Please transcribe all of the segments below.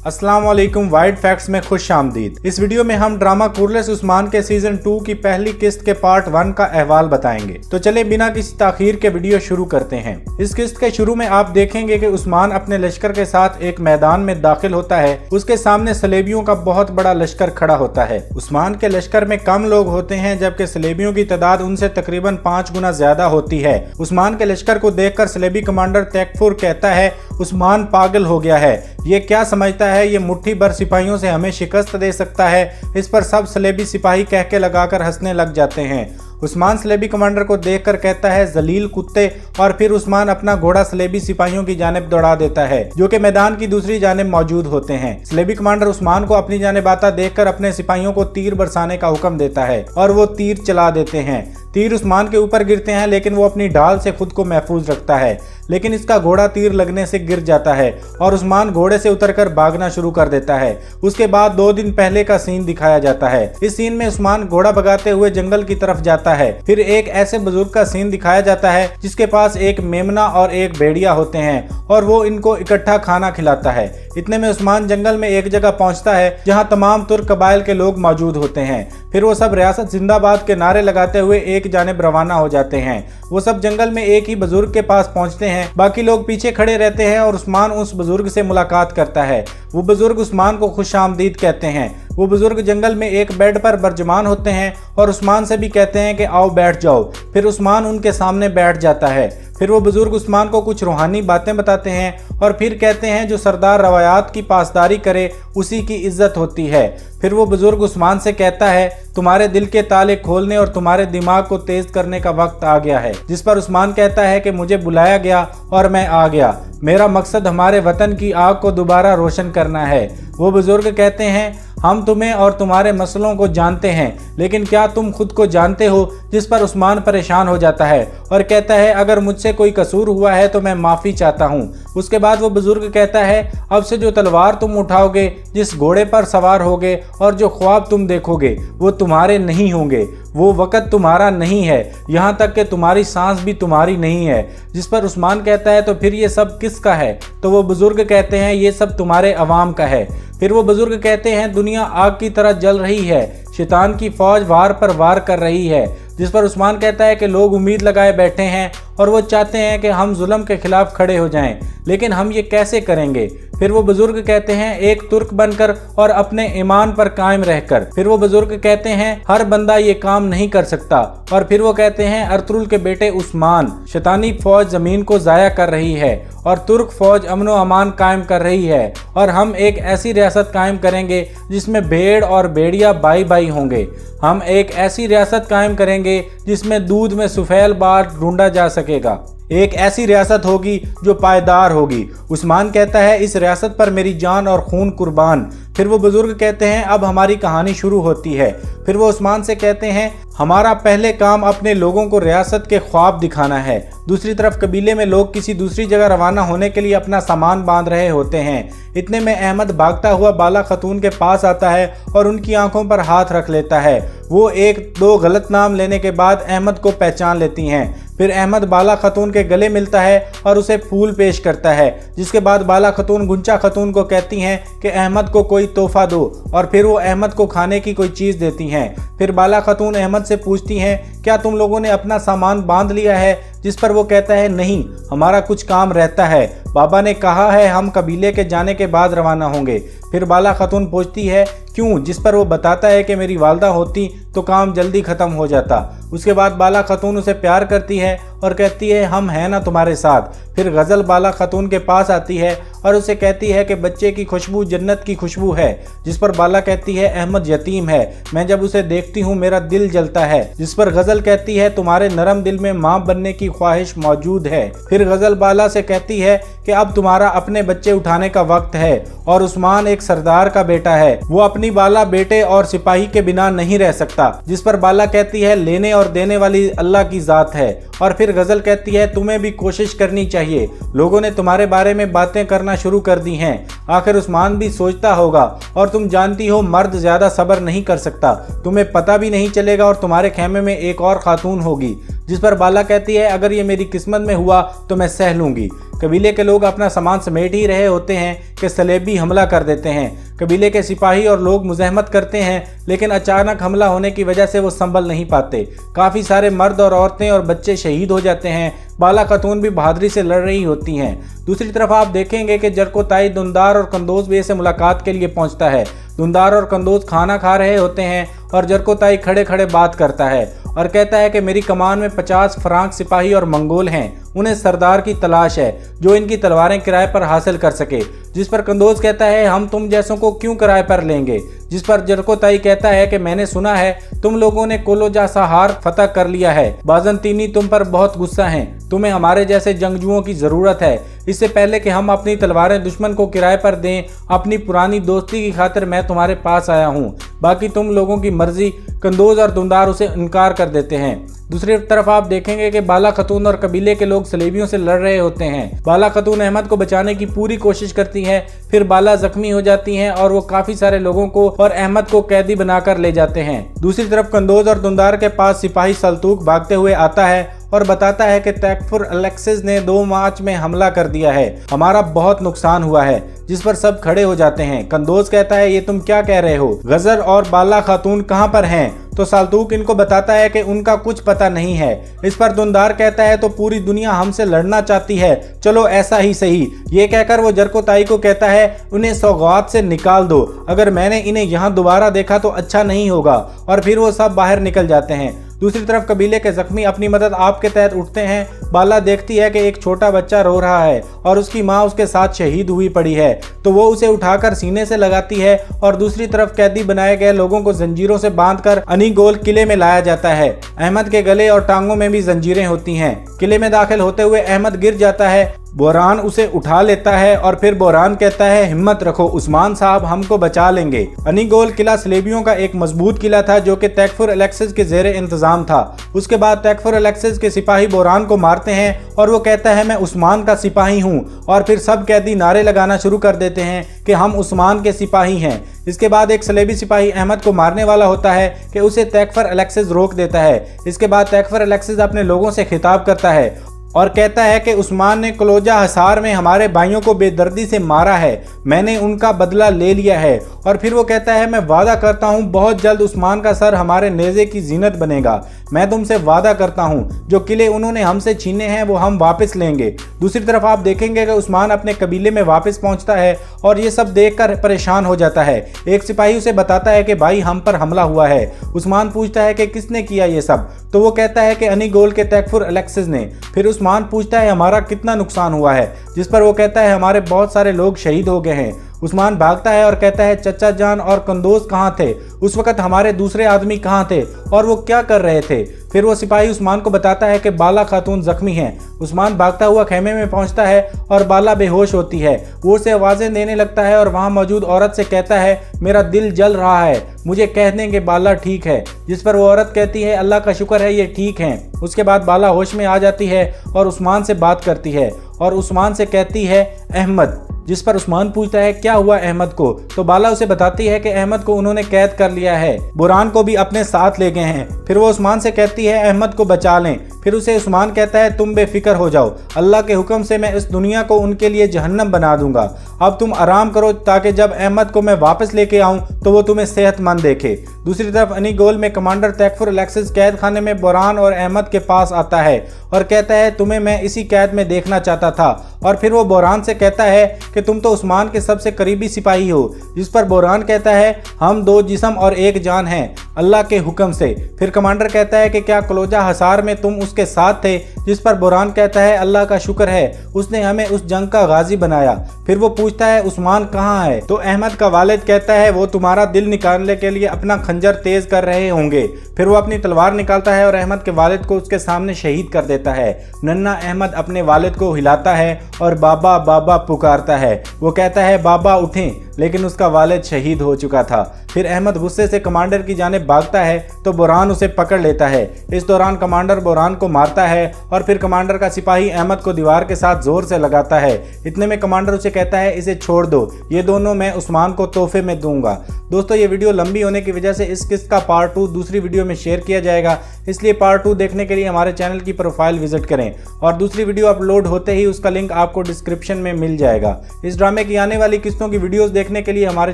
अस्सलाम वालेकुम, wide facts में खुश आमदीद। इस वीडियो में हम ड्रामा कुर्लेस उस्मान के सीजन 2 की पहली किस्त के पार्ट 1 का अहवाल बताएंगे। तो चले बिना किसी ताखीर के वीडियो शुरू करते हैं। इस किस्त के शुरू में आप देखेंगे कि उस्मान अपने लश्कर के साथ एक मैदान में दाखिल होता है। उसके सामने सलेबियों का बहुत बड़ा लश्कर खड़ा होता है। उस्मान के लश्कर में कम लोग होते हैं, जबकि सलेबियों की तादाद उनसे तकरीबन 5 गुना ज्यादा होती है। उस्मान के लश्कर को देखकर सलेबी कमांडर तैकफुर कहता है, उस्मान पागल हो गया है, ये क्या समझता है ये मुट्ठी भर सिपाहियों से हमें शिकस्त दे सकता है। इस पर सब सलेबी सिपाही कह के लगाकर हंसने लग जाते हैं। उस्मान सलेबी कमांडर को देखकर कहता है, जलील कुत्ते, और फिर उस्मान अपना घोड़ा सलेबी सिपाहियों की जानिब दौड़ा देता है जो कि मैदान की दूसरी जानिब मौजूद होते हैं। सलेबी कमांडर उस्मान को अपनी जानिब आता देखकर अपने सिपाहियों को तीर बरसाने का हुक्म देता है और वो तीर चला देते हैं। तीर उस्मान के ऊपर गिरते हैं, लेकिन वो अपनी ढाल से खुद को महफूज रखता है, लेकिन इसका घोड़ा तीर लगने से गिर जाता है और उस्मान घोड़े से उतरकर भागना शुरू कर देता है। उसके बाद 2 दिन पहले का सीन दिखाया जाता है। इस सीन में उस्मान घोड़ा भगाते हुए जंगल की तरफ जाता है। फिर एक ऐसे बुजुर्ग का सीन दिखाया जाता है जिसके पास एक मेमना और एक भेड़िया होते हैं और वो इनको इकट्ठा खाना खिलाता है। इतने में उस्मान जंगल में एक जगह पहुंचता है जहां तमाम तुर्क कबाइल के लोग मौजूद होते हैं। फिर वो सब रियासत जिंदाबाद के नारे लगाते हुए एक जानिब रवाना हो जाते हैं। वो सब जंगल में एक ही बुजुर्ग के पास पहुंचते हैं, बाकी लोग पीछे खड़े रहते हैं और उस्मान उस बुजुर्ग से मुलाकात करता है। वो बुजुर्ग उस्मान को खुश आमदीद कहते हैं। वो बुजुर्ग जंगल में एक बेड पर बरजमान होते हैं और उस्मान से भी कहते हैं कि आओ बैठ जाओ। फिर उस्मान उनके सामने बैठ जाता है। फिर वो बुजुर्ग उस्मान को कुछ रूहानी बातें बताते हैं और फिर कहते हैं, जो सरदार रवायात की पासदारी करे उसी की इज्जत होती है। फिर वो बुजुर्ग उस्मान से कहता है, तुम्हारे दिल के ताले खोलने और तुम्हारे दिमाग को तेज करने का वक्त आ गया है। जिस पर उस्मान कहता है कि मुझे बुलाया गया और मैं आ गया। मेरा मकसद हमारे वतन की आग को दोबारा रोशन करना है। वो बुजुर्ग कहते हैं, हम तुम्हें और तुम्हारे मसलों को जानते हैं, लेकिन क्या तुम खुद को जानते हो? जिस पर उस्मान परेशान हो जाता है और कहता है, अगर मुझसे कोई कसूर हुआ है तो मैं माफ़ी चाहता हूँ। उसके बाद वो बुजुर्ग कहता है, अब से जो तलवार तुम उठाओगे, जिस घोड़े पर सवार होगे और जो ख्वाब तुम देखोगे वो तुम्हारे नहीं होंगे। वो वक़्त तुम्हारा नहीं है, यहाँ तक कि तुम्हारी सांस भी तुम्हारी नहीं है। जिस पर उस्मान कहता है, तो फिर ये सब किसका है? तो वो बुजुर्ग कहते हैं, ये सब तुम्हारे अवाम का है। फिर वो बुजुर्ग कहते हैं, दुनिया आग की तरह जल रही है, शैतान की फौज वार पर वार कर रही है। जिस पर उस्मान कहता है कि लोग उम्मीद लगाए बैठे हैं और वो चाहते हैं कि हम जुल्म के खिलाफ खड़े हो जाएं, लेकिन हम ये कैसे करेंगे? फिर वो बुजुर्ग कहते हैं, एक तुर्क बनकर और अपने ईमान पर कायम रहकर। फिर वो बुजुर्ग कहते हैं, हर बंदा ये काम नहीं कर सकता। और फिर वो कहते हैं, अर्तुरुल के बेटे उस्मान, शैतानी फौज जमीन को जाया कर रही है और तुर्क फौज अमन व अमान कायम कर रही है, और हम एक ऐसी रियासत कायम करेंगे जिसमें भेड़ और भेड़िया भाई भाई होंगे। हम एक ऐसी रियासत कायम करेंगे जिसमें दूध में सुफैल बार ढूंढा जा सकेगा। एक ऐसी रियासत होगी जो पायदार होगी। उस्मान कहता है, इस रियासत पर मेरी जान और खून कुर्बान। फिर वो बुजुर्ग कहते हैं, अब हमारी कहानी शुरू होती है। फिर वो उस्मान से कहते हैं, हमारा पहले काम अपने लोगों को रियासत के ख्वाब दिखाना है। दूसरी तरफ कबीले में लोग किसी दूसरी जगह रवाना होने के लिए अपना सामान बांध रहे होते हैं। इतने में अहमद भागता हुआ बाला खतून के पास आता है और उनकी आंखों पर हाथ रख लेता है। वो 1-2 गलत नाम लेने के बाद अहमद को पहचान लेती हैं। फिर अहमद बाला खतून के गले मिलता है और उसे फूल पेश करता है, जिसके बाद बाला खतून गुंचा खतून को कहती हैं कि अहमद को कोई तोहफा दो, और फिर वो अहमद को खाने की कोई चीज़ देती हैं। फिर बाला खतून अहमद से पूछती हैं, क्या तुम लोगों ने अपना सामान बांध लिया है? जिस पर वो कहता है, नहीं, हमारा कुछ काम रहता है, बाबा ने कहा है हम कबीले के जाने के बाद रवाना होंगे। फिर बाला खतून पूछती है, क्यों? जिस पर वो बताता है कि मेरी वालदा होती तो काम जल्दी ख़त्म हो जाता। उसके बाद बाला खतून उसे प्यार करती है और कहती है, हम हैं ना तुम्हारे साथ। फिर गज़ल बाला खतून के पास आती है और उसे कहती है कि बच्चे की खुशबू जन्नत की खुशबू है। जिस पर बाला कहती है, अहमद यतीम है, मैं जब उसे देखती हूँ मेरा दिल जलता है। जिस पर गज़ल कहती है, तुम्हारे नरम दिल में माँ बनने की ख्वाहिश मौजूद है। फिर गज़ल बाला से कहती है कि अब तुम्हारा अपने बच्चे उठाने का वक्त है, और उस्मान एक सरदार का बेटा है, वो अपनी बाला बेटे और सिपाही के बिना नहीं रह सकता। जिस पर बाला कहती है, लेने और देने वाली अल्लाह की ज़ात है और फिर गजल कहती है तुम्हें भी कोशिश करनी चाहिए, लोगों ने तुम्हारे बारे में बातें करना शुरू कर दी हैं। आखिर उस्मान भी सोचता होगा और तुम जानती हो मर्द ज्यादा सब्र नहीं कर सकता, तुम्हें पता भी नहीं चलेगा और तुम्हारे खेमे में एक और खातून होगी। जिस पर बाला कहती है अगर ये मेरी किस्मत में हुआ तो मैं सह लूंगी। कबीले के लोग अपना सामान समेट ही रहे होते हैं कि सलेबी हमला कर देते हैं। कबीले के सिपाही और लोग मुज़ाहमत करते हैं, लेकिन अचानक हमला होने की वजह से वो संभल नहीं पाते। काफ़ी सारे मर्द और औरतें और बच्चे शहीद हो जाते हैं। बाला खातून भी बहादुरी से लड़ रही होती हैं। दूसरी तरफ आप देखेंगे कि जरको ताई दुंदार और कंदोज बे से मुलाकात के लिए पहुंचता है। दुंदार और कंदोज खाना खा रहे होते हैं और जरको ताई खड़े खड़े बात करता है और कहता है कि मेरी कमान में 50 फ्रांक सिपाही और मंगोल हैं, उन्हें सरदार की तलाश है जो इनकी तलवारें किराए पर हासिल कर सके। जिस पर कंदोज कहता है हम तुम जैसों को क्यों किराए पर लेंगे। जिस पर जरको ताई कहता है कि मैंने सुना है तुम लोगों ने कोलोजा सहार फतह कर लिया है, बाजंतीनी तुम पर बहुत गुस्सा हैं, तुम्हें हमारे जैसे जंगजुओं की जरूरत है। इससे पहले कि हम अपनी तलवारें दुश्मन को किराए पर दें, अपनी पुरानी दोस्ती की खातिर मैं तुम्हारे पास आया हूँ, बाकी तुम लोगों की मर्जी। कंदोज और दुंदार उसे इनकार कर देते हैं। दूसरी तरफ आप देखेंगे कि बाला खातून और कबीले के लोग सलेबियों से लड़ रहे होते हैं। बाला खातून अहमद को बचाने की पूरी कोशिश करती है, फिर बाला जख्मी हो जाती हैं और वो काफी सारे लोगों को और अहमद को कैदी बनाकर ले जाते हैं। दूसरी तरफ कंदोज और दुंदार के पास सिपाही सल्तूक भागते हुए आता है और बताता है कि तैकफुर अलेक्सिस ने 2 मार्च में हमला कर दिया है, हमारा बहुत नुकसान हुआ है। जिस पर सब खड़े हो जाते हैं। कंदोज कहता है ये तुम क्या कह रहे हो, गजर और बाला खातून कहाँ पर हैं? तो साल्तूक इनको बताता है कि उनका कुछ पता नहीं है। इस पर दुंदार कहता है तो पूरी दुनिया हमसे लड़ना चाहती है, चलो ऐसा ही सही। ये कहकर वो जरको ताई को कहता है उन्हें सौगात से निकाल दो, अगर मैंने इन्हें यहाँ दोबारा देखा तो अच्छा नहीं होगा। और फिर वो सब बाहर निकल जाते हैं। दूसरी तरफ कबीले के जख्मी अपनी मदद आपके तहत उठते हैं। बाला देखती है कि एक छोटा बच्चा रो रहा है और उसकी माँ उसके साथ शहीद हुई पड़ी है, तो वो उसे उठाकर सीने से लगाती है और दूसरी तरफ कैदी बनाए गए लोगों को जंजीरों से बांधकर अनीगोल किले में लाया जाता है। अहमद के गले और टांगों में भी जंजीरें होती हैं। किले में दाखिल होते हुए अहमद गिर जाता है। बोरान उसे उठा लेता है और फिर बोरान कहता है हिम्मत रखो उस्मान साहब, हमको बचा लेंगे। अनीगोल किला सलेबियों का एक मजबूत किला था जो कि तैकफुर अलेक्सिस के जेरे इंतजाम था। उसके बाद तैकफुर अलेक्सिस के सिपाही बोरान को मारते हैं और वो कहता है मैं उस्मान का सिपाही हूँ, और फिर सब कैदी नारे लगाना शुरू कर देते हैं कि हम उस्मान के सिपाही हैं। इसके बाद एक सलेबी सिपाही अहमद को मारने वाला होता है कि उसे तैकफुर अलेक्सिस रोक देता है। इसके बाद तैकफुर अलेक्सिस अपने लोगों से खिताब करता है और कहता है कि उस्मान ने कोलोजा हसार में हमारे भाइयों को बेदर्दी से मारा है, मैंने उनका बदला ले लिया है। और फिर वो कहता है मैं वादा करता हूँ बहुत जल्द उस्मान का सर हमारे नेज़े की जीनत बनेगा, मैं तुमसे वादा करता हूँ जो किले उन्होंने हमसे छीने हैं वो हम वापस लेंगे। दूसरी तरफ आप देखेंगे कि उस्मान अपने कबीले में वापस पहुँचता है और ये सब देखकर परेशान हो जाता है। एक सिपाही उसे बताता है कि भाई हम पर हमला हुआ है। उस्मान पूछता है कि किसने किया ये सब, तो वो कहता है कि अनीगोल के तैकफुर अलेक्सिस ने। फिर उस्मान पूछता है हमारा कितना नुकसान हुआ है, जिस पर वो कहता है हमारे बहुत सारे लोग शहीद हो गए हैं। उस्मान भागता है और कहता है चचा जान और कंदोज कहाँ थे, उस वक्त हमारे दूसरे आदमी कहाँ थे और वो क्या कर रहे थे। फिर वो सिपाही उस्मान को बताता है कि बाला खातून जख्मी हैं। उस्मान भागता हुआ खेमे में पहुंचता है और बाला बेहोश होती है। वो उसे आवाज़ें देने लगता है और वहां मौजूद औरत से कहता है मेरा दिल जल रहा है, मुझे कह दें कि बाला ठीक है। जिस पर वो औरत कहती है अल्लाह का शुक्र है ये ठीक हैं। उसके बाद बाला होश में आ जाती है और उस्मान से बात करती है और उस्मान से कहती है अहमद। जिस पर उस्मान पूछता है क्या हुआ अहमद को, तो बाला उसे बताती है कि अहमद को उन्होंने कैद कर लिया है, बुरान को भी अपने साथ ले गए हैं। फिर वो उस्मान से कहती है अहमद को बचा लें। फिर उसे उस्मान कहता है तुम बेफिक्र हो जाओ, अल्लाह के हुक्म से मैं इस दुनिया को उनके लिए जहन्नम बना दूंगा। अब तुम आराम करो ताकि जब अहमद को मैं वापस लेके आऊं तो वो तुम्हें सेहतमंद देखे। दूसरी तरफ अनीगोल में कमांडर तैकफुर अलेक्सिस कैद खाने में बोरान और अहमद के पास आता है और कहता है तुम्हें मैं इसी कैद में देखना चाहता था। और फिर वो बोरान से कहता है कि तुम तो उस्मान के सबसे करीबी सिपाही हो। जिस पर बोरान कहता है हम 2 जिस्म और 1 जान हैं अल्लाह के हुक्म से। फिर कमांडर कहता है कि क्या कोलोजा हसार में तुम उसके साथ थे। जिस पर बोरान कहता है अल्लाह का शुक्र है उसने हमें उस जंग का गाजी बनाया। फिर वो पूछता है उस्मान कहाँ है, तो अहमद का वालिद कहता है वो तुम्हारा दिल निकालने के लिए अपना खंजर तेज कर रहे होंगे। फिर वो अपनी तलवार निकालता है और अहमद के वालिद को उसके सामने शहीद कर देता है। नन्ना अहमद अपने वालिद को हिलाता है और बाबा बाबा पुकारता है। वो कहता है बाबा उठें, लेकिन उसका वालिद शहीद हो चुका था। फिर अहमद गुस्से से कमांडर की जानिब भागता है तो बोरान उसे पकड़ लेता है। इस दौरान कमांडर बोरान को मारता है और फिर कमांडर का सिपाही अहमद को दीवार के साथ जोर से लगाता है। इतने में कमांडर उसे कहता है इसे छोड़ दो, ये दोनों मैं उस्मान को तोहफे में दूंगा। दोस्तों ये वीडियो लंबी होने की वजह से इस किस्त का पार्ट 2 दूसरी वीडियो में शेयर किया जाएगा, इसलिए पार्ट 2 देखने के लिए हमारे चैनल की प्रोफाइल विजिट करें और दूसरी वीडियो अपलोड होते ही उसका लिंक आपको डिस्क्रिप्शन में मिल जाएगा। इस ड्रामे की आने वाली किस्तों की वीडियोस देखने के लिए हमारे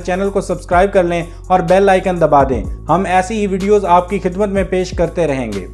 चैनल को सब्सक्राइब कर लें और बेल आइकन दबा दें। हम ऐसी ही वीडियोस आपकी खिदमत में पेश करते रहेंगे।